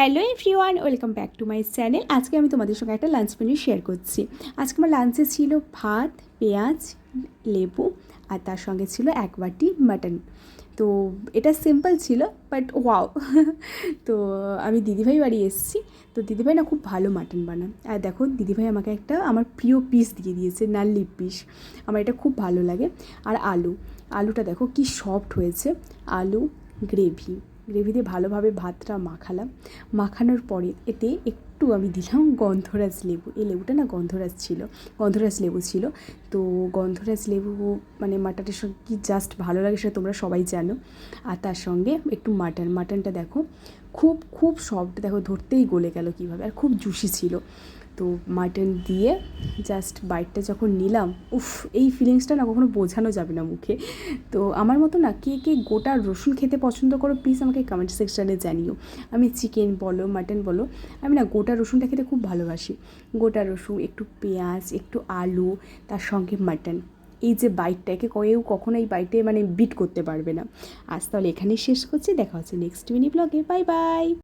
Hello everyone, welcome back to my channel. আজকে আমি তোমাদের সঙ্গে একটা লাঞ্চ মেনু শেয়ার করছি। আজকে আমার লাঞ্চে ছিল ভাত, পেঁয়াজ, লেবু আর তার সঙ্গে ছিল এক বাটি মাটন। তো এটা সিম্পল ছিল বাট ওয়াও। তো আমি দিদিভাই বাড়ি এসেছি, তো দিদিভাই না খুব ভালো মাটন বানায়। আর দেখো দিদিভাই আমাকে একটা আমার প্রিয় পিস দিয়ে দিয়েছে, নাল্লি পিস। আমার এটা খুব ভালো লাগে। আর আলুটা দেখো কি সফট হয়েছে। আলু, গ্রেভি দিয়ে ভালোভাবে ভাতটা মাখানোর পরে এতে একটু আমি দিলাম গন্ধরাজ লেবু। এই লেবুটা না গন্ধরাজ লেবু ছিল। তো গন্ধরাজ লেবু মানে মাটনের সঙ্গে কি জাস্ট ভালো লাগে সেটা তোমরা সবাই জানো। আর তার সঙ্গে একটু মাটনটা দেখো খুব খুব সফট, দেখো ধরতেই গলে গেল কীভাবে, আর খুব জুসি ছিল। তো মাটন দিয়ে জাস্ট বাইটটা যখন নিলাম, উফ, এই ফিলিংসটা না কখনো বোঝানো যাবে না মুখে। তো আমার মতো না কে কে গোটা রসুন খেতে পছন্দ করো প্লিজ আমাকে কমেন্ট সেকশানে জানিও। আমি চিকেন বলো মাটন বলো, আমি না গোটা রসুনটা খেতে খুব ভালোবাসি। গোটা রসুন, একটু পেঁয়াজ, একটু আলু, তার সঙ্গে মাটন, এই যে বাইটটাকে কখনো এই বাইটে মানে বিট করতে পারবে না। আজ তাহলে এখানেই শেষ করছি, দেখা হচ্ছে নেক্সট মিনি ব্লগে। Bye bye.